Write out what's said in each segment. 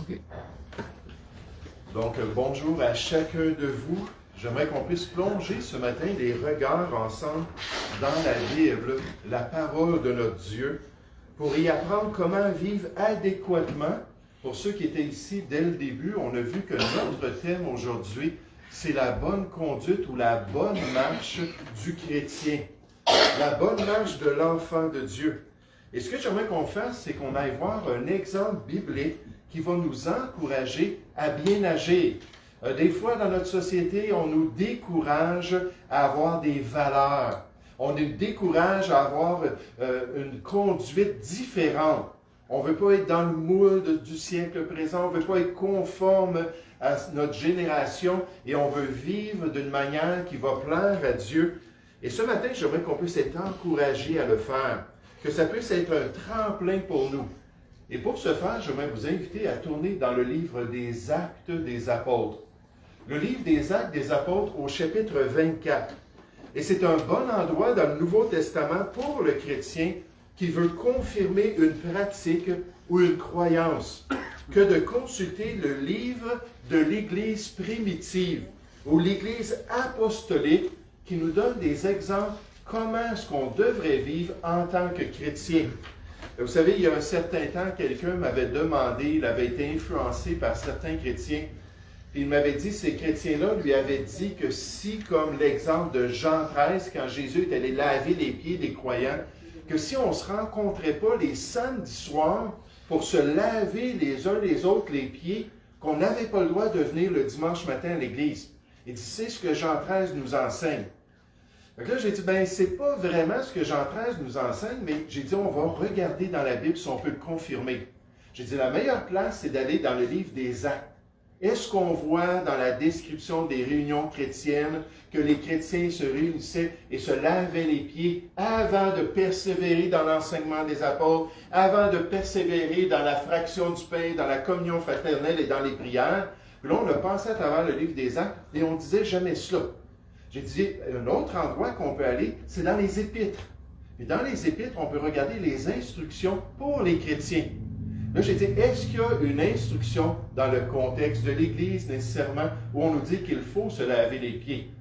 OK. Donc, bonjour à chacun de vous. J'aimerais qu'on puisse plonger ce matin les regards ensemble dans la Bible, la parole de notre Dieu, pour y apprendre comment vivre adéquatement. Pour ceux qui étaient ici dès le début, on a vu que notre thème aujourd'hui, c'est la bonne conduite ou la bonne marche du chrétien. La bonne marche de l'enfant de Dieu. Et ce que j'aimerais qu'on fasse, c'est qu'on aille voir un exemple biblique qui va nous encourager à bien agir. Des fois, dans notre société, on nous décourage à avoir des valeurs. On nous décourage à avoir une conduite différente. On ne veut pas être dans le moule du siècle présent, on ne veut pas être conforme à notre génération et on veut vivre d'une manière qui va plaire à Dieu. Et ce matin, j'aimerais qu'on puisse être encouragé à le faire, que ça puisse être un tremplin pour nous. Et pour ce faire, j'aimerais vous inviter à tourner dans le livre des Actes des Apôtres. Le livre des Actes des Apôtres au chapitre 24. Et c'est un bon endroit dans le Nouveau Testament pour le chrétien qui veut confirmer une pratique ou une croyance, que de consulter le livre de l'Église primitive ou l'Église apostolique qui nous donne des exemples comment est-ce qu'on devrait vivre en tant que chrétien. Vous savez, il y a un certain temps, quelqu'un m'avait demandé, il avait été influencé par certains chrétiens, puis il m'avait dit, ces chrétiens-là lui avaient dit que si, comme l'exemple de Jean 13, quand Jésus est allé laver les pieds des croyants, que si on ne se rencontrait pas les samedis soirs pour se laver les uns les autres les pieds, qu'on n'avait pas le droit de venir le dimanche matin à l'église. Il dit, c'est ce que Jean 13 nous enseigne. Donc là, j'ai dit, c'est pas vraiment ce que Jean 13 nous enseigne, mais j'ai dit, on va regarder dans la Bible si on peut le confirmer. J'ai dit, la meilleure place, c'est d'aller dans le livre des Actes. Est-ce qu'on voit dans la description des réunions chrétiennes que les chrétiens se réunissaient et se lavaient les pieds avant de persévérer dans l'enseignement des apôtres, avant de persévérer dans la fraction du pain, dans la communion fraternelle et dans les prières? Puis là, on a passé à travers le livre des Actes et on disait jamais cela. J'ai dit, un autre endroit qu'on peut aller, c'est dans les Épîtres. Et dans les Épîtres, on peut regarder les instructions pour les chrétiens. Là, j'ai dit, est-ce qu'il y a une instruction dans le contexte de l'Église, nécessairement, où on nous dit qu'il faut se laver les pieds?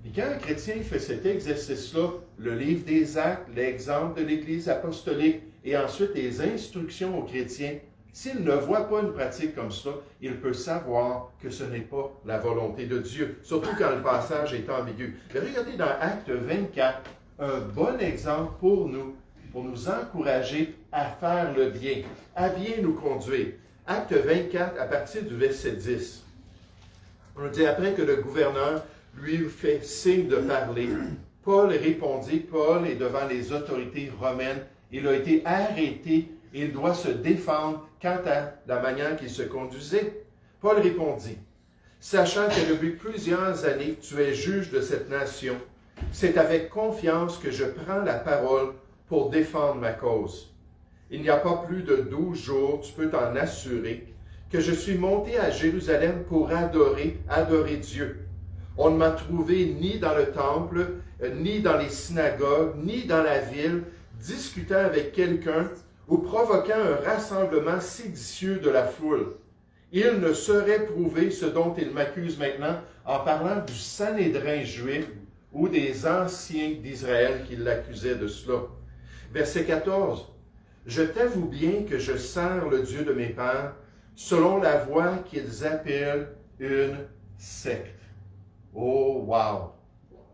Et quand un chrétien fait cet exercice-là, le livre des Actes, l'exemple de l'Église apostolique, et ensuite les instructions aux chrétiens, s'il ne voit pas une pratique comme ça, il peut savoir que ce n'est pas la volonté de Dieu, surtout quand le passage est ambigu. Mais regardez dans Acte 24, un bon exemple pour nous encourager à faire le bien, à bien nous conduire. Acte 24, à partir du verset 10. On nous dit, après que le gouverneur lui fait signe de parler, Paul répondit, Paul est devant les autorités romaines, il a été arrêté, il doit se défendre quant à la manière qu'il se conduisait. Paul répondit, sachant que depuis plusieurs années tu es juge de cette nation, c'est avec confiance que je prends la parole pour défendre ma cause. Il n'y a pas plus de 12 jours, tu peux t'en assurer, que je suis monté à Jérusalem pour adorer Dieu. On ne m'a trouvé ni dans le temple, ni dans les synagogues, ni dans la ville, discutant avec quelqu'un ou provoquant un rassemblement séditieux de la foule. Il ne saurait prouver ce dont il m'accuse maintenant en parlant du Sanhédrin juif ou des anciens d'Israël qui l'accusaient de cela. Verset 14. Je t'avoue bien que je sers le Dieu de mes pères selon la voie qu'ils appellent une secte. Oh, wow!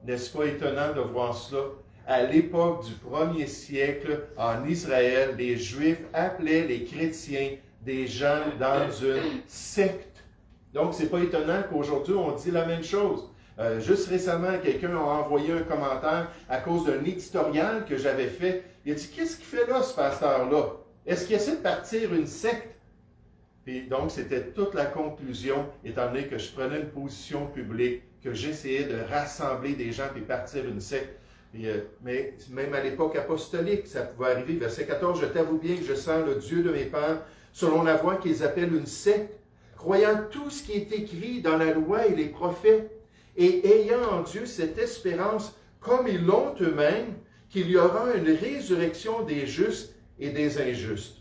N'est-ce pas étonnant de voir cela? À l'époque du 1er siècle, en Israël, les Juifs appelaient les chrétiens des gens dans une secte. Donc, c'est pas étonnant qu'aujourd'hui, on dit la même chose. Juste récemment, quelqu'un a envoyé un commentaire à cause d'un éditorial que j'avais fait. Il a dit, qu'est-ce qu'il fait là, ce pasteur-là? Est-ce qu'il essaie de partir une secte? Puis donc, c'était toute la conclusion, étant donné que je prenais une position publique, que j'essayais de rassembler des gens et partir une secte. Mais même à l'époque apostolique, ça pouvait arriver. Verset 14, je t'avoue bien que je sers le Dieu de mes pères, selon la voie qu'ils appellent une secte, croyant tout ce qui est écrit dans la loi et les prophètes, et ayant en Dieu cette espérance, comme ils l'ont eux-mêmes, qu'il y aura une résurrection des justes et des injustes.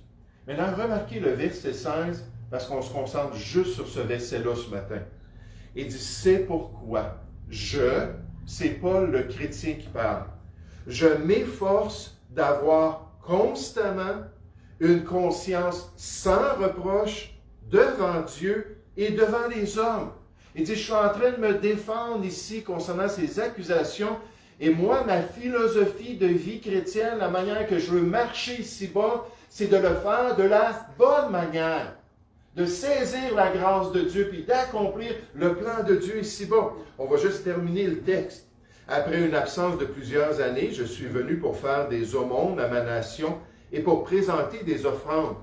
Maintenant, remarquez le verset 16, parce qu'on se concentre juste sur ce verset-là ce matin. Il dit, c'est pourquoi c'est Paul le chrétien qui parle, je m'efforce d'avoir constamment une conscience sans reproche devant Dieu et devant les hommes. Il dit, je suis en train de me défendre ici concernant ces accusations. Et moi, ma philosophie de vie chrétienne, la manière que je veux marcher ici-bas, c'est de le faire de la bonne manière. De saisir la grâce de Dieu, puis d'accomplir le plan de Dieu ici-bas. On va juste terminer le texte. Après une absence de plusieurs années, je suis venu pour faire des aumônes à ma nation et pour présenter des offrandes.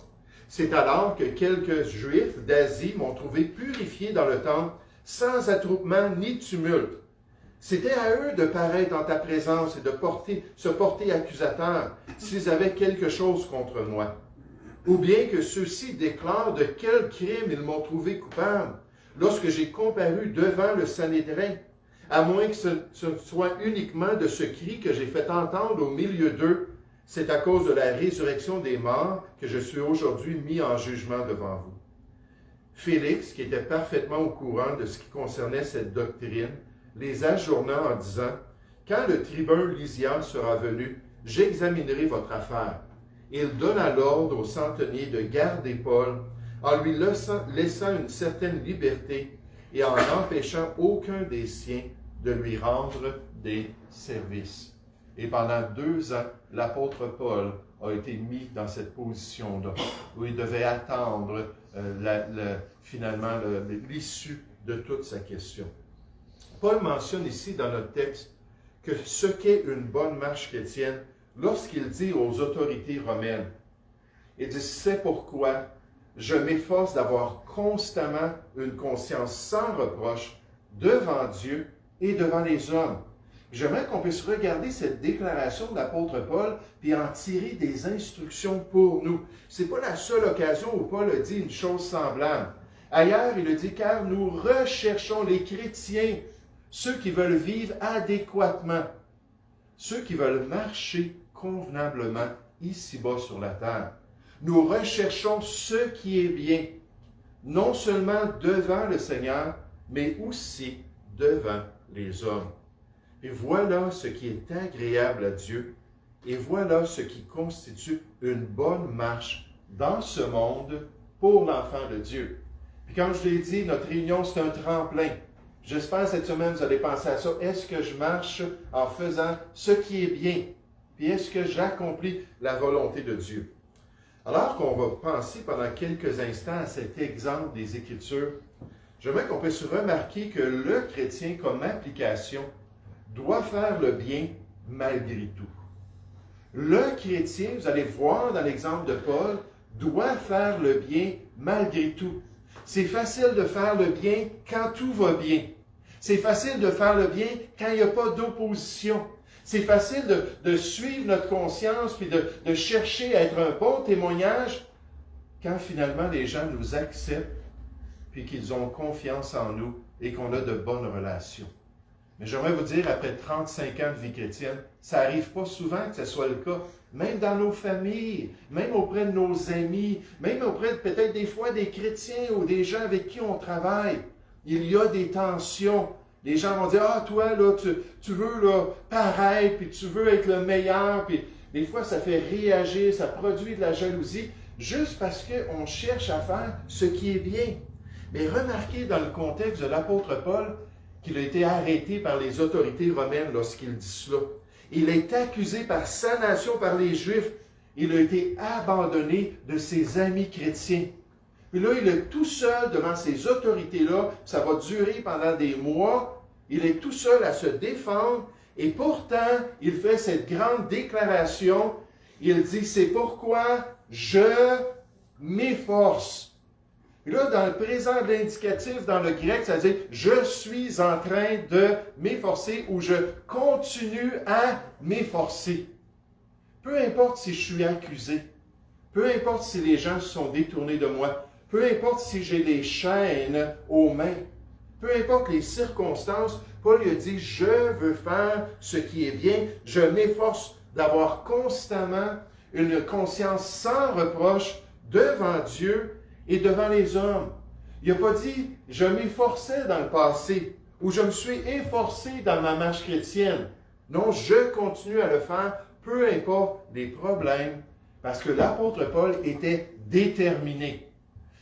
C'est alors que quelques Juifs d'Asie m'ont trouvé purifié dans le temple, sans attroupement ni tumulte. C'était à eux de paraître en ta présence et de se porter accusateurs s'ils avaient quelque chose contre moi. Ou bien que ceux-ci déclarent de quel crime ils m'ont trouvé coupable lorsque j'ai comparu devant le Sanhédrin, à moins que ce soit uniquement de ce cri que j'ai fait entendre au milieu d'eux. C'est à cause de la résurrection des morts que je suis aujourd'hui mis en jugement devant vous. Félix, qui était parfaitement au courant de ce qui concernait cette doctrine, les ajourna en disant, « Quand le tribun Lysias sera venu, j'examinerai votre affaire. » Il donna l'ordre au centenier de garder Paul, en lui laissant une certaine liberté et en n'empêchant aucun des siens de lui rendre des services. Et pendant 2 ans, l'apôtre Paul a été mis dans cette position-là, où il devait attendre finalement l'issue de toute sa question. Paul mentionne ici dans notre texte que ce qu'est une bonne marche chrétienne, lorsqu'il dit aux autorités romaines, il dit, c'est pourquoi je m'efforce d'avoir constamment une conscience sans reproche devant Dieu et devant les hommes. J'aimerais qu'on puisse regarder cette déclaration de l'apôtre Paul puis en tirer des instructions pour nous. Ce n'est pas la seule occasion où Paul a dit une chose semblable. Ailleurs, il a dit, car nous recherchons les chrétiens, ceux qui veulent vivre adéquatement, ceux qui veulent marcher convenablement ici-bas sur la terre. Nous recherchons ce qui est bien, non seulement devant le Seigneur, mais aussi devant les hommes. Et voilà ce qui est agréable à Dieu, et voilà ce qui constitue une bonne marche dans ce monde pour l'enfant de Dieu. Puis comme je l'ai dit, notre réunion, c'est un tremplin. J'espère cette semaine, vous allez penser à ça. Est-ce que je marche en faisant ce qui est bien? Puis est-ce que j'accomplis la volonté de Dieu? Alors qu'on va penser pendant quelques instants à cet exemple des Écritures, j'aimerais qu'on puisse remarquer que le chrétien, comme application, doit faire le bien malgré tout. Le chrétien, vous allez voir dans l'exemple de Paul, doit faire le bien malgré tout. C'est facile de faire le bien quand tout va bien. C'est facile de faire le bien quand il n'y a pas d'opposition. C'est facile de suivre notre conscience puis de chercher à être un bon témoignage quand finalement les gens nous acceptent puis qu'ils ont confiance en nous et qu'on a de bonnes relations. Mais j'aimerais vous dire, après 35 ans de vie chrétienne, ça n'arrive pas souvent que ce soit le cas. Même dans nos familles, même auprès de nos amis, même auprès de peut-être des fois des chrétiens ou des gens avec qui on travaille, il y a des tensions. Les gens vont dire, ah toi, là, tu veux là, paraître, puis tu veux être le meilleur, puis des fois ça fait réagir, ça produit de la jalousie, juste parce qu'on cherche à faire ce qui est bien. Mais remarquez dans le contexte de l'apôtre Paul qu'il a été arrêté par les autorités romaines lorsqu'il dit cela. Il est accusé par sa nation, par les Juifs. Il a été abandonné de ses amis chrétiens. Puis là, il est tout seul devant ces autorités-là. Ça va durer pendant des mois. Il est tout seul à se défendre. Et pourtant, il fait cette grande déclaration. Il dit, c'est pourquoi je m'efforce. Et là, dans le présent de l'indicatif, dans le grec, ça dit « je suis en train de m'efforcer » ou « je continue à m'efforcer ». Peu importe si je suis accusé, peu importe si les gens se sont détournés de moi, peu importe si j'ai des chaînes aux mains, peu importe les circonstances, Paul a dit « je veux faire ce qui est bien, je m'efforce d'avoir constamment une conscience sans reproche devant Dieu » et devant les hommes. Il n'a pas dit « je m'efforçais dans le passé » ou « je me suis efforcé dans ma marche chrétienne ». Non, je continue à le faire, peu importe les problèmes, parce que l'apôtre Paul était déterminé.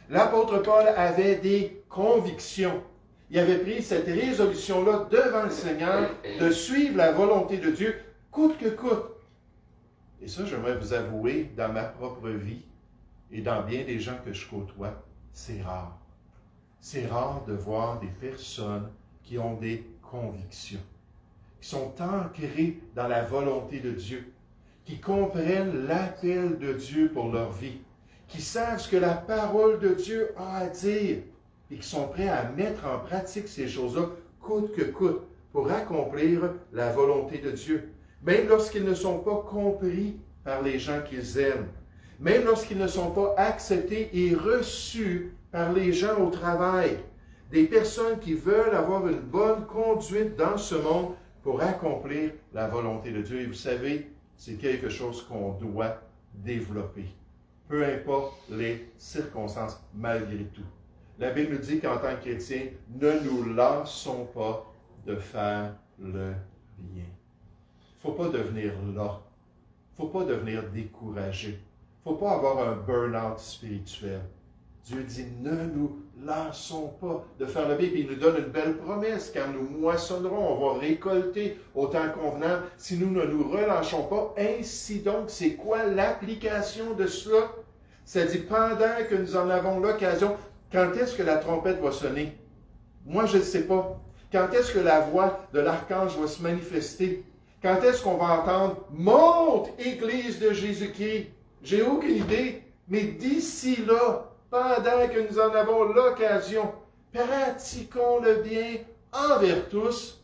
L'apôtre Paul avait des convictions. Il avait pris cette résolution-là devant le Seigneur de suivre la volonté de Dieu, coûte que coûte. Et ça, j'aimerais vous avouer, dans ma propre vie et dans bien des gens que je côtoie, c'est rare. C'est rare de voir des personnes qui ont des convictions, qui sont ancrées dans la volonté de Dieu, qui comprennent l'appel de Dieu pour leur vie, qui savent ce que la parole de Dieu a à dire et qui sont prêts à mettre en pratique ces choses-là, coûte que coûte, pour accomplir la volonté de Dieu. Même lorsqu'ils ne sont pas compris par les gens qu'ils aiment, même lorsqu'ils ne sont pas acceptés et reçus par les gens au travail, des personnes qui veulent avoir une bonne conduite dans ce monde pour accomplir la volonté de Dieu. Et vous savez, c'est quelque chose qu'on doit développer, peu importe les circonstances, malgré tout. La Bible nous dit qu'en tant que chrétiens, ne nous lassons pas de faire le bien. Il ne faut pas devenir là. Il ne faut pas devenir découragé. Il ne faut pas avoir un burn-out spirituel. Dieu dit, ne nous lassons pas de faire le bien. Puis il nous donne une belle promesse. Quand nous moissonnerons, on va récolter au temps convenable si nous ne nous relâchons pas. Ainsi donc, c'est quoi l'application de cela? Ça dit, pendant que nous en avons l'occasion, quand est-ce que la trompette va sonner? Moi, je ne sais pas. Quand est-ce que la voix de l'archange va se manifester? Quand est-ce qu'on va entendre « Monte, Église de Jésus-Christ » J'ai aucune idée, mais d'ici là, pendant que nous en avons l'occasion, pratiquons le bien envers tous,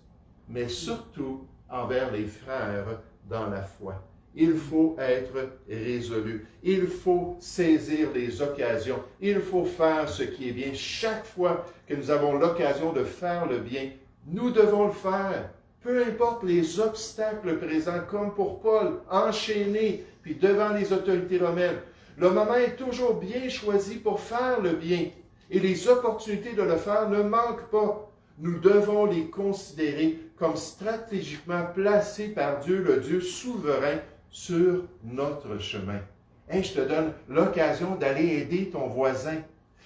mais surtout envers les frères dans la foi. Il faut être résolu. Il faut saisir les occasions. Il faut faire ce qui est bien. Chaque fois que nous avons l'occasion de faire le bien, nous devons le faire. Peu importe les obstacles présents, comme pour Paul, enchaîné, puis devant les autorités romaines. Le moment est toujours bien choisi pour faire le bien. Et les opportunités de le faire ne manquent pas. Nous devons les considérer comme stratégiquement placés par Dieu, le Dieu souverain, sur notre chemin. Hey, je te donne l'occasion d'aller aider ton voisin.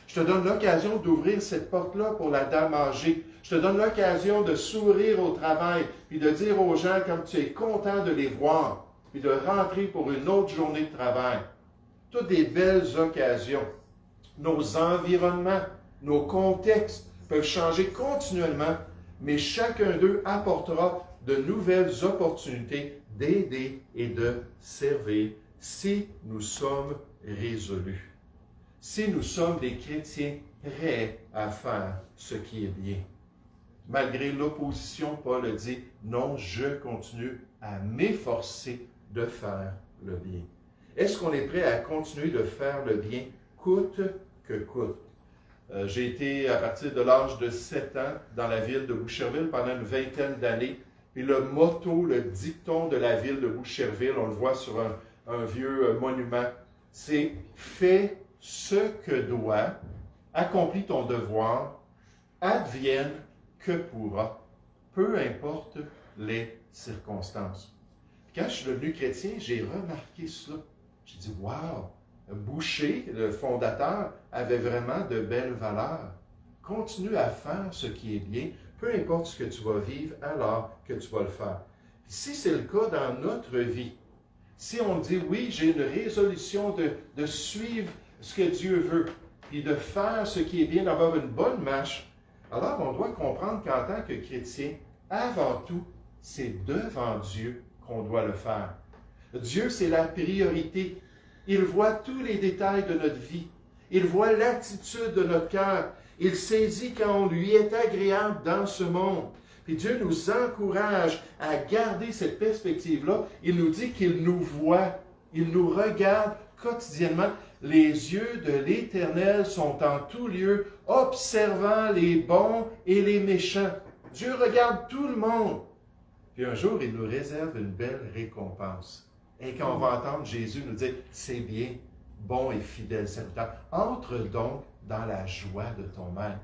Je te donne l'occasion d'ouvrir cette porte-là pour la dame âgée. Je te donne l'occasion de sourire au travail, puis de dire aux gens comme tu es content de les voir, puis de rentrer pour une autre journée de travail. Toutes des belles occasions. Nos environnements, nos contextes peuvent changer continuellement, mais chacun d'eux apportera de nouvelles opportunités d'aider et de servir si nous sommes résolus. Si nous sommes des chrétiens prêts à faire ce qui est bien. Malgré l'opposition, Paul dit, non, je continue à m'efforcer de faire le bien. Est-ce qu'on est prêt à continuer de faire le bien, coûte que coûte? J'ai été, à partir de l'âge de 7 ans, dans la ville de Boucherville pendant une vingtaine d'années. Et le motto, le dicton de la ville de Boucherville, on le voit sur un vieux monument, c'est « Fais ce que doit, accomplis ton devoir, advienne que pourra, peu importe les circonstances. » Quand je suis devenu chrétien, j'ai remarqué cela. J'ai dit « Wow! » Boucher, le fondateur, avait vraiment de belles valeurs. Continue à faire ce qui est bien, peu importe ce que tu vas vivre, alors que tu vas le faire. Si c'est le cas dans notre vie, si on dit oui, j'ai une résolution de suivre ce que Dieu veut, puis de faire ce qui est bien, d'avoir une bonne marche, alors on doit comprendre qu'en tant que chrétien, avant tout, c'est devant Dieu qu'on doit le faire. Dieu, c'est la priorité. Il voit tous les détails de notre vie. Il voit l'attitude de notre cœur. Il saisit quand on lui est agréable dans ce monde. Puis Dieu nous encourage à garder cette perspective-là. Il nous dit qu'il nous voit. Il nous regarde quotidiennement. Les yeux de l'Éternel sont en tout lieu, observant les bons et les méchants. Dieu regarde tout le monde. Puis un jour, il nous réserve une belle récompense. Et quand on va entendre Jésus nous dire, c'est bien, bon et fidèle serviteur. Entre donc dans la joie de ton maître.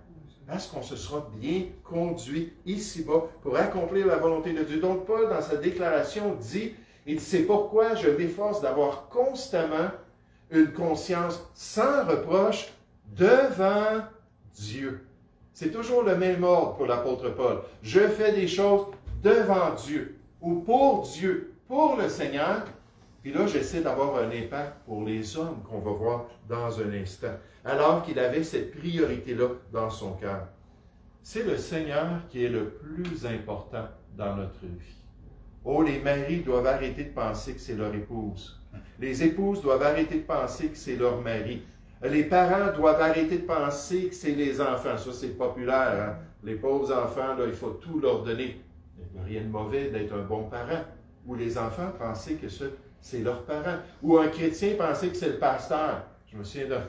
Parce qu'on se sera bien conduit ici-bas pour accomplir la volonté de Dieu. Donc Paul, dans sa déclaration, dit, c'est pourquoi je m'efforce d'avoir constamment une conscience sans reproche devant Dieu. C'est toujours le même ordre pour l'apôtre Paul. Je fais des choses devant Dieu ou pour Dieu, pour le Seigneur. Puis là, j'essaie d'avoir un impact pour les hommes qu'on va voir dans un instant. Alors qu'il avait cette priorité-là dans son cœur. C'est le Seigneur qui est le plus important dans notre vie. Oh, les maris doivent arrêter de penser que c'est leur épouse. Les épouses doivent arrêter de penser que c'est leur mari. Les parents doivent arrêter de penser que c'est les enfants. Ça, c'est populaire. Hein? Les pauvres enfants, là, il faut tout leur donner. Il n'y a rien de mauvais d'être un bon parent. Ou les enfants penser que c'est leurs parents. Ou un chrétien penser que c'est le pasteur. Je me souviens d'un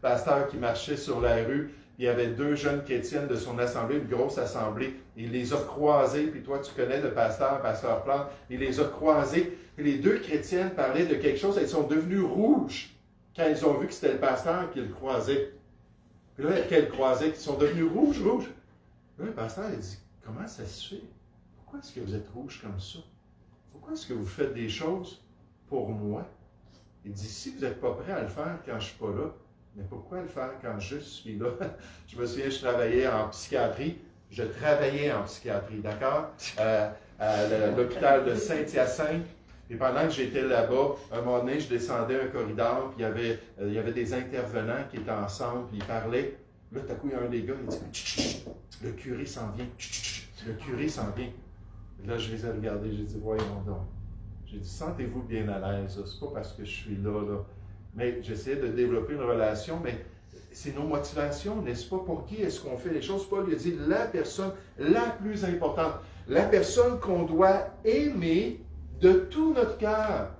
pasteur qui marchait sur la rue. Il y avait 2 jeunes chrétiennes de son assemblée, une grosse assemblée. Il les a croisés, puis toi, tu connais le pasteur Plante. Il les a croisés. Puis les 2 chrétiennes parlaient de quelque chose. Elles sont devenues rouges quand ils ont vu que c'était le pasteur qui le croisait. Puis là, qu'elles croisaient, ils sont devenus rouges. Là, le pasteur, il dit, comment ça se fait? Pourquoi est-ce que vous êtes rouges comme ça? Pourquoi est-ce que vous faites des choses pour moi? Il dit, si vous n'êtes pas prêt à le faire quand je ne suis pas là, mais pourquoi le faire quand je suis là? Je me souviens, je travaillais en psychiatrie. D'accord? À l'hôpital de Saint-Hyacinthe. Et pendant que j'étais là-bas, à un moment donné, je descendais un corridor, puis il y avait des intervenants qui étaient ensemble, puis ils parlaient. Là, tout à coup, il y a un des gars, il dit « Chut, le curé s'en vient. Le curé s'en vient. » Là, je les ai regardés, j'ai dit « Voyons donc. » J'ai dit « Sentez-vous bien à l'aise, c'est pas parce que je suis là. » Mais j'essayais de développer une relation, mais c'est nos motivations, n'est-ce pas? Pour qui est-ce qu'on fait les choses? Paul lui a dit la personne la plus importante, la personne qu'on doit aimer de tout notre cœur,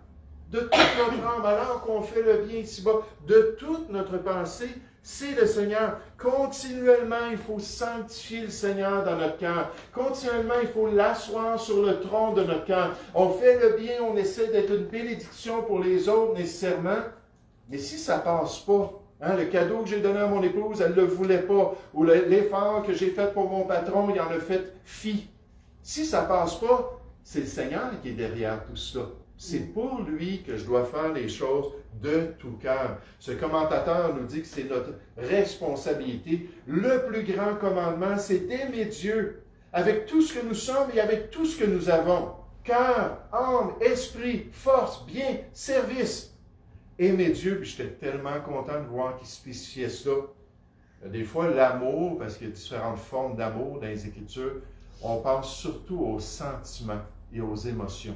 de toute notre âme, alors qu'on fait le bien ici-bas, de toute notre pensée, c'est le Seigneur. Continuellement, il faut sanctifier le Seigneur dans notre cœur. Continuellement, il faut l'asseoir sur le trône de notre cœur. On fait le bien, on essaie d'être une bénédiction pour les autres nécessairement, mais si ça ne passe pas, hein, le cadeau que j'ai donné à mon épouse, elle ne le voulait pas, ou l'effort que j'ai fait pour mon patron, il en a fait fi. Si ça ne passe pas, c'est le Seigneur qui est derrière tout ça. C'est pour lui que je dois faire les choses de tout cœur. Ce commentateur nous dit que c'est notre responsabilité. Le plus grand commandement, c'est d'aimer Dieu avec tout ce que nous sommes et avec tout ce que nous avons. Cœur, âme, esprit, force, bien, service. Aimer Dieu, puis j'étais tellement content de voir qu'il spécifiait ça. Des fois, l'amour, parce qu'il y a différentes formes d'amour dans les Écritures, on pense surtout aux sentiments et aux émotions.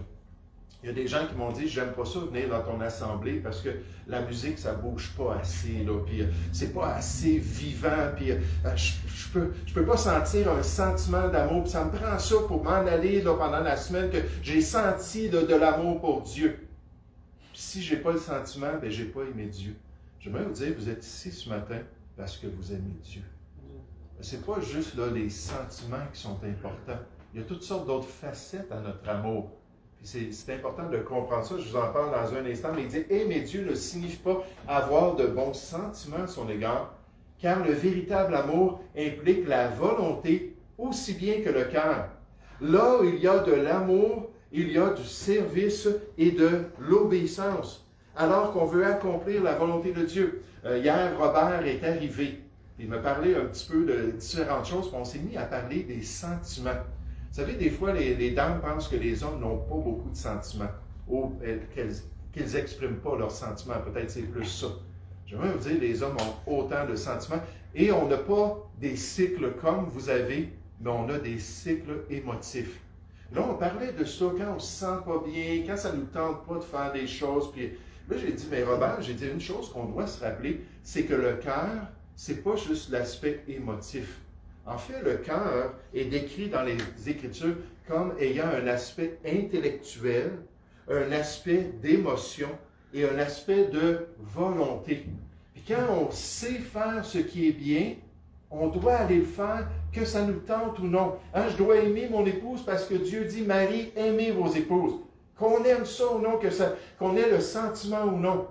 Il y a des gens qui m'ont dit, j'aime pas ça venir dans ton assemblée parce que la musique, ça bouge pas assez, là, puis c'est pas assez vivant, puis je peux pas sentir un sentiment d'amour, puis ça me prend ça pour m'en aller là, pendant la semaine que j'ai senti là, de l'amour pour Dieu. Puis si j'ai pas le sentiment, ben j'ai pas aimé Dieu. J'aimerais vous dire, vous êtes ici ce matin parce que vous aimez Dieu. C'est pas juste là, les sentiments qui sont importants. Il y a toutes sortes d'autres facettes à notre amour. C'est important de comprendre ça, je vous en parle dans un instant, mais il dit « Aimer Dieu ne signifie pas avoir de bons sentiments à son égard, car le véritable amour implique la volonté aussi bien que le cœur. Là où il y a de l'amour, il y a du service et de l'obéissance, alors qu'on veut accomplir la volonté de Dieu. Hier, Robert est arrivé. Il m'a parlé un petit peu de différentes choses, puis on s'est mis à parler des sentiments. Vous savez, des fois, les dames pensent que les hommes n'ont pas beaucoup de sentiments, ou qu'ils n'expriment pas leurs sentiments. Peut-être c'est plus ça. J'aimerais vous dire, les hommes ont autant de sentiments, et on n'a pas des cycles comme vous avez, mais on a des cycles émotifs. Là, on parlait de ça quand on ne se sent pas bien, quand ça ne nous tente pas de faire des choses. Puis là, j'ai dit, mais Robert, j'ai dit une chose qu'on doit se rappeler, c'est que le cœur, c'est pas juste l'aspect émotif. En fait, le cœur est décrit dans les Écritures comme ayant un aspect intellectuel, un aspect d'émotion et un aspect de volonté. Puis quand on sait faire ce qui est bien, on doit aller le faire, que ça nous tente ou non. Hein, je dois aimer mon épouse parce que Dieu dit, Marie, aimez vos épouses. Qu'on aime ça ou non, qu'on ait le sentiment ou non.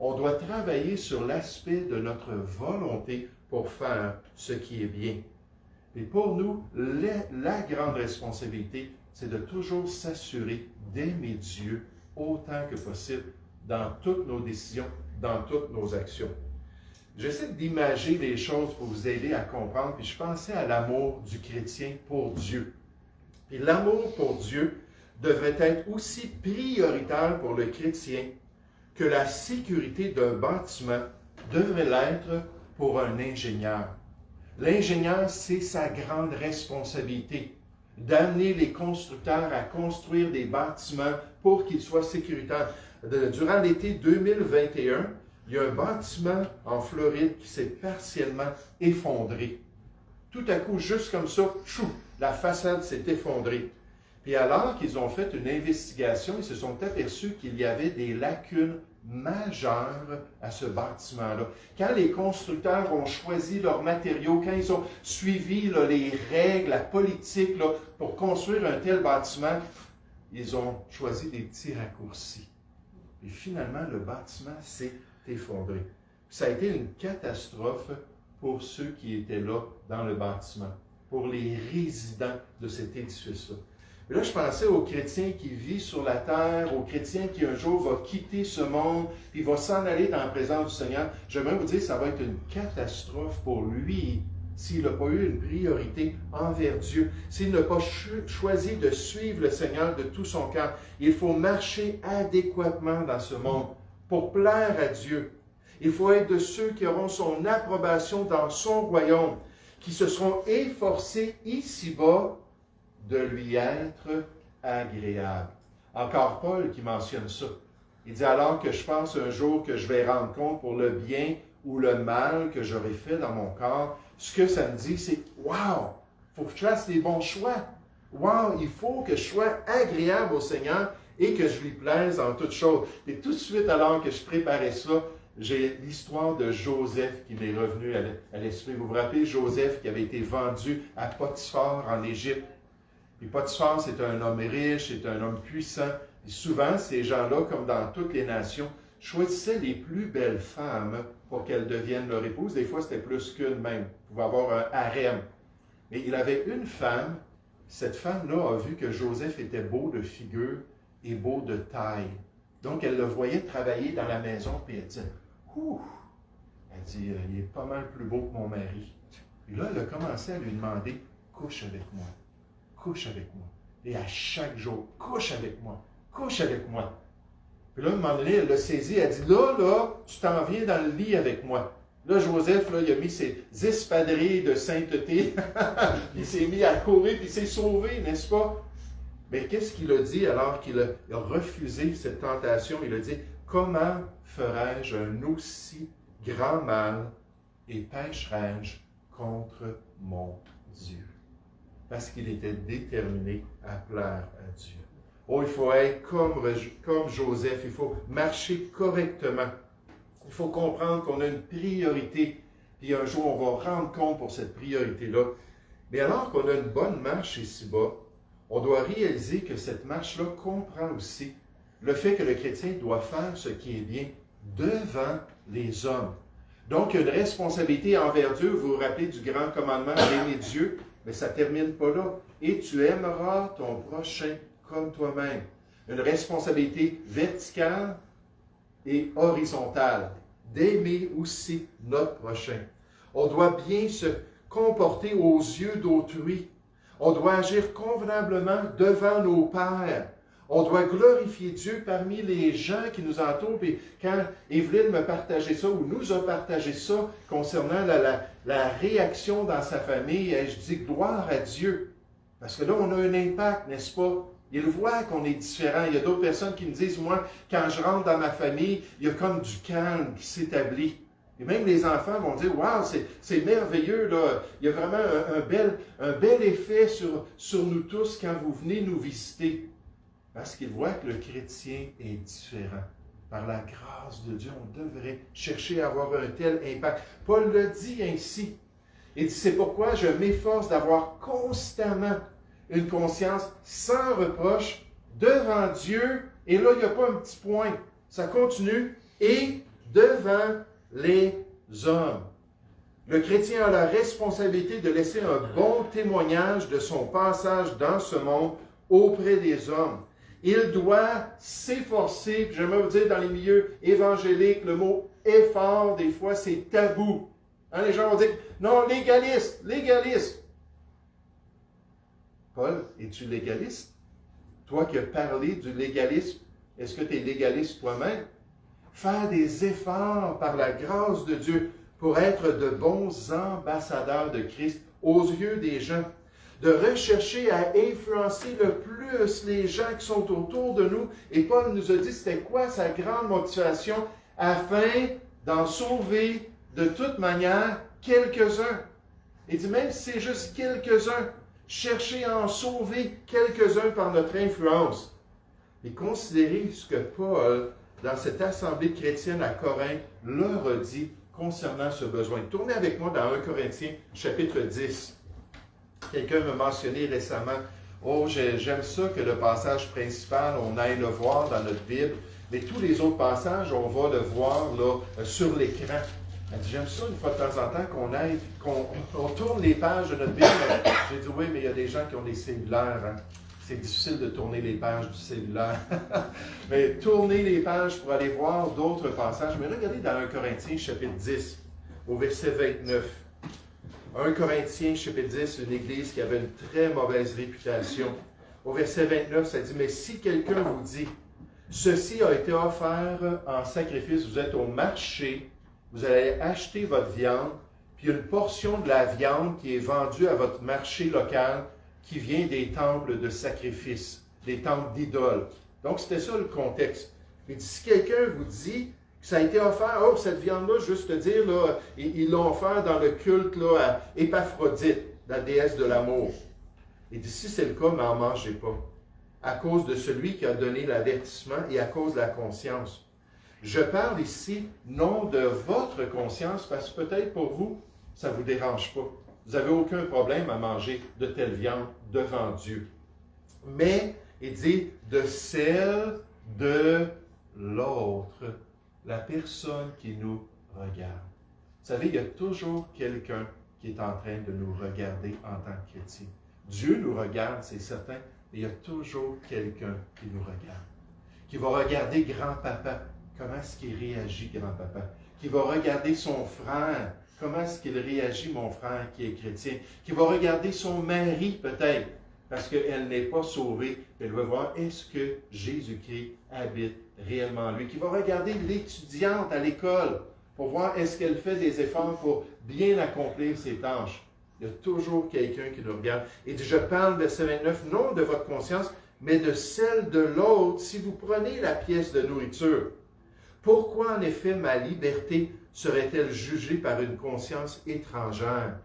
On doit travailler sur l'aspect de notre volonté pour faire ce qui est bien. Et pour nous, la grande responsabilité, c'est de toujours s'assurer d'aimer Dieu autant que possible dans toutes nos décisions, dans toutes nos actions. J'essaie d'imager les choses pour vous aider à comprendre, puis je pensais à l'amour du chrétien pour Dieu. Et l'amour pour Dieu devrait être aussi prioritaire pour le chrétien que la sécurité d'un bâtiment devrait l'être pour un ingénieur. L'ingénieur, c'est sa grande responsabilité d'amener les constructeurs à construire des bâtiments pour qu'ils soient sécuritaires. Durant l'été 2021, il y a un bâtiment en Floride qui s'est partiellement effondré. Tout à coup, juste comme ça, chou, la façade s'est effondrée. Puis alors qu'ils ont fait une investigation, ils se sont aperçus qu'il y avait des lacunes majeures à ce bâtiment-là. Quand les constructeurs ont choisi leurs matériaux, quand ils ont suivi là, les règles, la politique là, pour construire un tel bâtiment, ils ont choisi des petits raccourcis. Et finalement, le bâtiment s'est effondré. Ça a été une catastrophe pour ceux qui étaient là dans le bâtiment, pour les résidents de cet édifice-là. Et là, je pensais au chrétien qui vit sur la terre, au chrétien qui un jour va quitter ce monde, puis va s'en aller dans la présence du Seigneur. J'aimerais vous dire que ça va être une catastrophe pour lui s'il n'a pas eu une priorité envers Dieu, s'il n'a pas choisi de suivre le Seigneur de tout son cœur. Il faut marcher adéquatement dans ce monde pour plaire à Dieu. Il faut être de ceux qui auront son approbation dans son royaume, qui se seront efforcés ici-bas de lui être agréable. Encore Paul qui mentionne ça. Il dit alors que je pense un jour que je vais rendre compte pour le bien ou le mal que j'aurais fait dans mon corps. Ce que ça me dit, c'est « Wow! Il faut que je fasse les bons choix. Wow! Il faut que je sois agréable au Seigneur et que je lui plaise en toutes choses. » Et tout de suite, alors que je préparais ça, j'ai l'histoire de Joseph qui m'est revenu à l'esprit. Vous vous rappelez, Joseph qui avait été vendu à Potiphar en Égypte. Et Potiphar, c'est un homme riche, c'est un homme puissant. Et souvent, ces gens-là, comme dans toutes les nations, choisissaient les plus belles femmes pour qu'elles deviennent leur épouse. Des fois, c'était plus qu'une même. Il pouvait avoir un harem. Mais il avait une femme. Cette femme-là a vu que Joseph était beau de figure et beau de taille. Donc, elle le voyait travailler dans la maison, puis elle disait, « Ouh! » Elle dit, « Il est pas mal plus beau que mon mari. » Et là, elle a commencé à lui demander, « Couche avec moi. Couche avec moi. » Et à chaque jour, « Couche avec moi. Couche avec moi. » Puis là, à un moment donné, elle l'a saisi, elle dit, là, tu t'en viens dans le lit avec moi. Là, Joseph, là, il a mis ses espadrilles de sainteté, il s'est mis à courir, puis il s'est sauvé, n'est-ce pas? Mais qu'est-ce qu'il a dit alors qu'il a refusé cette tentation? Il a dit, « Comment ferais-je un aussi grand mal et pécherais-je contre mon Dieu? » Parce qu'il était déterminé à plaire à Dieu. Oh, il faut être comme Joseph, il faut marcher correctement. Il faut comprendre qu'on a une priorité, puis un jour, on va rendre compte pour cette priorité-là. Mais alors qu'on a une bonne marche ici-bas, on doit réaliser que cette marche-là comprend aussi le fait que le chrétien doit faire ce qui est bien devant les hommes. Donc, il y a une responsabilité envers Dieu. Vous vous rappelez du grand commandement d'aimer Dieu, mais ça ne termine pas là. Et tu aimeras ton prochain comme toi-même. Une responsabilité verticale et horizontale, d'aimer aussi notre prochain. On doit bien se comporter aux yeux d'autrui. On doit agir convenablement devant nos pairs. On doit glorifier Dieu parmi les gens qui nous entourent. Et quand Evelyne me partageait ça, ou nous a partagé ça, concernant la réaction dans sa famille, je dis gloire à Dieu. Parce que là, on a un impact, n'est-ce pas? Il voit qu'on est différent. Il y a d'autres personnes qui me disent, moi, quand je rentre dans ma famille, il y a comme du calme qui s'établit. Et même les enfants vont dire, waouh, c'est merveilleux, là. Il y a vraiment un bel effet sur nous tous quand vous venez nous visiter. Parce qu'ils voient que le chrétien est différent. Par la grâce de Dieu, on devrait chercher à avoir un tel impact. Paul le dit ainsi. Il dit, c'est pourquoi je m'efforce d'avoir constamment une conscience sans reproche devant Dieu. Et là, il n'y a pas un petit point. Ça continue. Et devant les hommes. Le chrétien a la responsabilité de laisser un bon témoignage de son passage dans ce monde auprès des hommes. Il doit s'efforcer, puis j'aimerais vous dire dans les milieux évangéliques, le mot effort, des fois, c'est tabou. Hein, les gens vont dire, non, légaliste, légaliste. Paul, es-tu légaliste? Toi qui as parlé du légalisme, est-ce que tu es légaliste toi-même? Faire des efforts par la grâce de Dieu pour être de bons ambassadeurs de Christ aux yeux des gens, de rechercher à influencer le plus les gens qui sont autour de nous. Et Paul nous a dit c'était quoi sa grande motivation afin d'en sauver de toute manière quelques-uns. Il dit même si c'est juste quelques-uns, chercher à en sauver quelques-uns par notre influence. Et considérez ce que Paul, dans cette assemblée chrétienne à Corinthe, leur a dit concernant ce besoin. Tournez avec moi dans 1 Corinthiens, chapitre 10. Quelqu'un m'a mentionné récemment, « Oh, j'aime ça que le passage principal, on aille le voir dans notre Bible, mais tous les autres passages, on va le voir là, sur l'écran. » Elle dit, « J'aime ça une fois de temps en temps qu'on tourne les pages de notre Bible. » J'ai dit, « Oui, mais il y a des gens qui ont des cellulaires. Hein. C'est difficile de tourner les pages du cellulaire. Mais tourner les pages pour aller voir d'autres passages. Mais regardez dans 1 Corinthiens, chapitre 10, au verset 29. 1 Corinthiens, chapitre 10, une église qui avait une très mauvaise réputation. Au verset 29, ça dit, « Mais si quelqu'un vous dit, ceci a été offert en sacrifice, vous êtes au marché, vous allez acheter votre viande, puis une portion de la viande qui est vendue à votre marché local, qui vient des temples de sacrifice, des temples d'idoles. » Donc, c'était ça le contexte. Il dit, si quelqu'un vous dit que ça a été offert, oh, cette viande-là, juste te dire, là, ils l'ont offert dans le culte là, à Épaphrodite, la déesse de l'amour. Il dit, si c'est le cas, n'en mangez pas, à cause de celui qui a donné l'avertissement et à cause de la conscience. Je parle ici non de votre conscience, parce que peut-être pour vous, ça ne vous dérange pas. Vous n'avez aucun problème à manger de telle viande devant Dieu. Mais, il dit, de celle de l'autre, la personne qui nous regarde. Vous savez, il y a toujours quelqu'un qui est en train de nous regarder en tant que chrétien. Dieu nous regarde, c'est certain, mais il y a toujours quelqu'un qui nous regarde. Qui va regarder grand-papa. Comment est-ce qu'il réagit, grand-papa? Qui va regarder son frère. Comment est-ce qu'il réagit, mon frère qui est chrétien? Qui va regarder son mari, peut-être, parce qu'elle n'est pas sauvée. Elle va voir, est-ce que Jésus-Christ habite réellement en lui? Qui va regarder l'étudiante à l'école pour voir, est-ce qu'elle fait des efforts pour bien accomplir ses tâches? Il y a toujours quelqu'un qui nous regarde. Et je parle, verset 29, non de votre conscience, mais de celle de l'autre, si vous prenez la pièce de nourriture. Pourquoi, en effet, ma liberté serait-elle jugée par une conscience étrangère?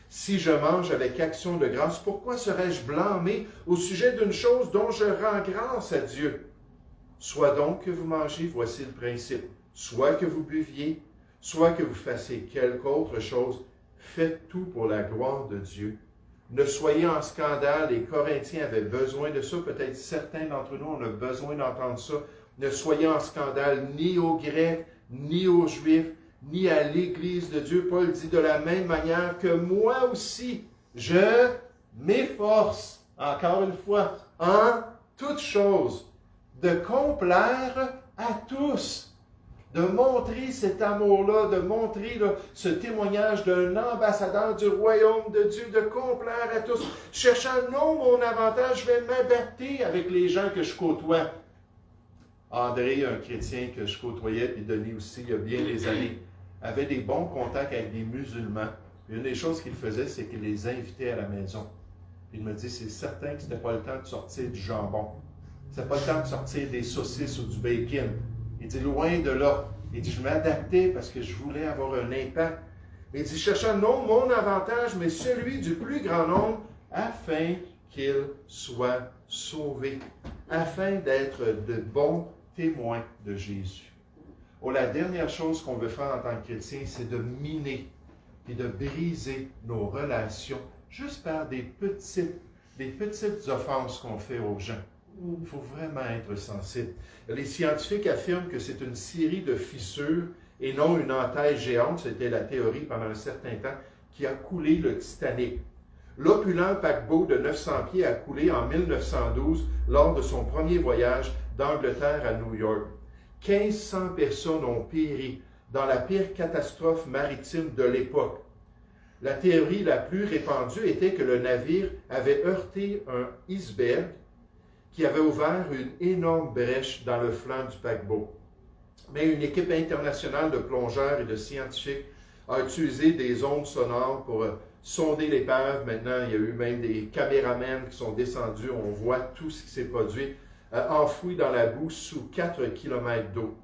Si je mange avec action de grâce, pourquoi serais-je blâmé au sujet d'une chose dont je rends grâce à Dieu? Soit donc que vous mangez, voici le principe, soit que vous buviez, soit que vous fassiez quelque autre chose, faites tout pour la gloire de Dieu. Ne soyez en scandale, les Corinthiens avaient besoin de ça, peut-être certains d'entre nous, on a besoin d'entendre ça. Ne soyez en scandale ni aux Grecs, ni aux Juifs, ni à l'Église de Dieu. Paul dit de la même manière que moi aussi, je m'efforce, encore une fois, en toutes choses, de complaire à tous, de montrer cet amour-là, de montrer là, ce témoignage d'un ambassadeur du royaume de Dieu, de complaire à tous. Cherchant non mon avantage, je vais m'adapter avec les gens que je côtoie. André, un chrétien que je côtoyais, puis Denis aussi, il y a bien des années, avait des bons contacts avec des musulmans. Une des choses qu'il faisait, c'est qu'il les invitait à la maison. Puis il me dit, c'est certain que ce n'était pas le temps de sortir du jambon. Ce n'était pas le temps de sortir des saucisses ou du bacon. Il dit, loin de là. Il dit, je m'adaptais parce que je voulais avoir un impact. Il dit, cherchant non mon avantage, mais celui du plus grand nombre, afin qu'il soit sauvé, afin d'être de bons témoins de Jésus. Oh, la dernière chose qu'on veut faire en tant que chrétien, c'est de miner et de briser nos relations juste par des petites offenses qu'on fait aux gens. Il faut vraiment être sensible. Les scientifiques affirment que c'est une série de fissures et non une entaille géante, c'était la théorie pendant un certain temps, qui a coulé le Titanic. L'opulent paquebot de 900 pieds a coulé en 1912 lors de son premier voyage d'Angleterre à New York. 1500 personnes ont péri dans la pire catastrophe maritime de l'époque. La théorie la plus répandue était que le navire avait heurté un iceberg qui avait ouvert une énorme brèche dans le flanc du paquebot. Mais une équipe internationale de plongeurs et de scientifiques a utilisé des ondes sonores pour sonder l'épave. Maintenant, il y a eu même des caméramans qui sont descendus. On voit tout ce qui s'est produit, enfoui dans la boue sous 4 km d'eau.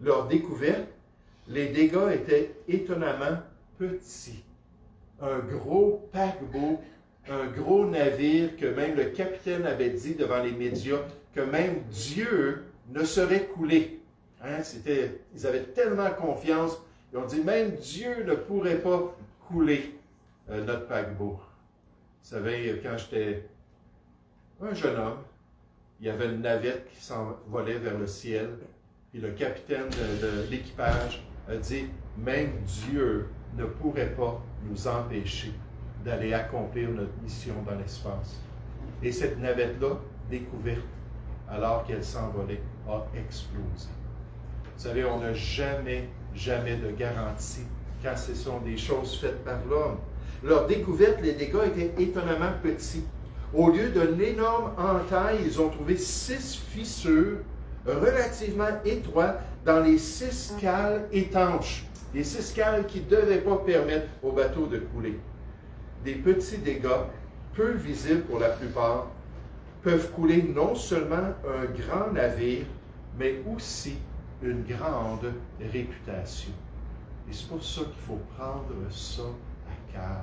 Leur découverte, les dégâts étaient étonnamment petits. Un gros paquebot, un gros navire que même le capitaine avait dit devant les médias que même Dieu ne serait coulé. Hein, ils avaient tellement confiance, ils ont dit même Dieu ne pourrait pas couler notre paquebot. Vous savez, quand j'étais un jeune homme, il y avait une navette qui s'envolait vers le ciel, et le capitaine de l'équipage a dit même Dieu ne pourrait pas nous empêcher d'aller accomplir notre mission dans l'espace. Et cette navette-là, découverte, alors qu'elle s'envolait, a explosé. Vous savez, on n'a jamais de garantie quand ce sont des choses faites par l'homme. Leur découverte, les dégâts étaient étonnamment petits. Au lieu d'une énorme entaille, ils ont trouvé 6 fissures relativement étroites dans les 6 cales étanches. Les 6 cales qui ne devaient pas permettre au bateau de couler. Des petits dégâts, peu visibles pour la plupart, peuvent couler non seulement un grand navire, mais aussi une grande réputation. Et c'est pour ça qu'il faut prendre ça à cœur.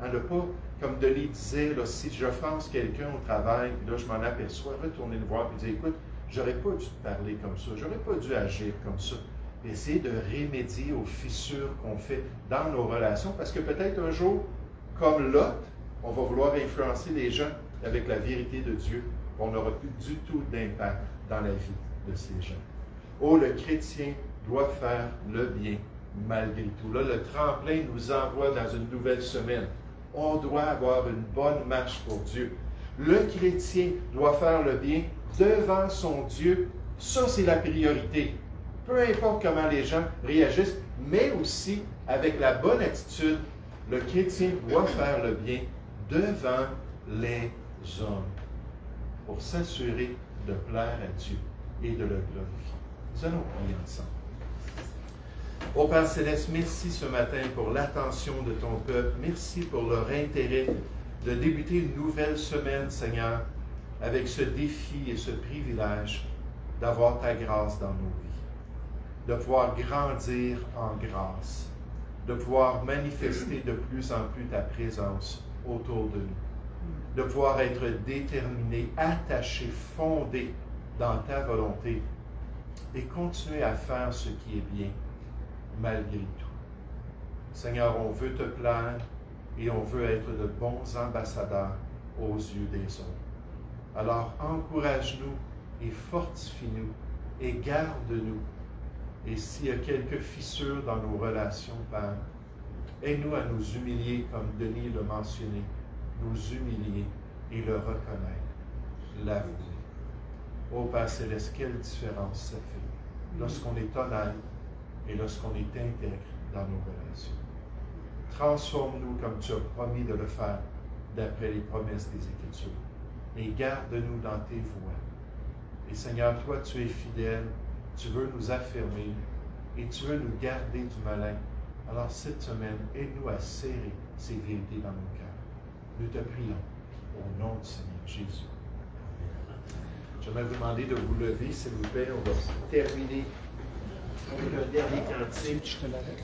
Hein, ne pas, comme Denis disait, là, si j'offense quelqu'un au travail, puis là je m'en aperçois, retourner le voir et dire, écoute, j'aurais pas dû te parler comme ça, j'aurais pas dû agir comme ça. Essayer de remédier aux fissures qu'on fait dans nos relations, parce que peut-être un jour, comme Lot, on va vouloir influencer les gens avec la vérité de Dieu. On n'aura plus du tout d'impact dans la vie de ces gens. Oh, le chrétien doit faire le bien malgré tout. Là, le tremplin nous envoie dans une nouvelle semaine. On doit avoir une bonne marche pour Dieu. Le chrétien doit faire le bien devant son Dieu. Ça, c'est la priorité. Peu importe comment les gens réagissent, mais aussi avec la bonne attitude, le chrétien doit faire le bien devant les hommes pour s'assurer de plaire à Dieu et de le glorifier. Nous allons prier ensemble. Ô Père Céleste, merci ce matin pour l'attention de ton peuple. Merci pour leur intérêt de débuter une nouvelle semaine, Seigneur, avec ce défi et ce privilège d'avoir ta grâce dans nos vies, de pouvoir grandir en grâce, de pouvoir manifester de plus en plus ta présence autour de nous, de pouvoir être déterminé, attaché, fondé dans ta volonté et continuer à faire ce qui est bien malgré tout. Seigneur, on veut te plaire et on veut être de bons ambassadeurs aux yeux des autres. Alors encourage-nous et fortifie-nous et garde-nous. Et s'il y a quelques fissures dans nos relations, Père, aide-nous à nous humilier, comme Denis l'a mentionné, nous humilier et le reconnaître, l'avouer. Ô Père Céleste, quelle différence ça fait lorsqu'on est honnête et lorsqu'on est intègre dans nos relations. Transforme-nous comme tu as promis de le faire d'après les promesses des Écritures. Et garde-nous dans tes voies. Et Seigneur, toi, tu es fidèle, tu veux nous affirmer et tu veux nous garder du malin. Alors cette semaine, aide-nous à serrer ces vérités dans nos cœurs. Nous te prions au nom du Seigneur Jésus. J'aimerais vous demander de vous lever, s'il vous plaît. On va terminer avec un dernier cantique. Je te l'avais.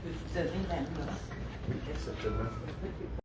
Peux-tu donner la note? Oui, certainement.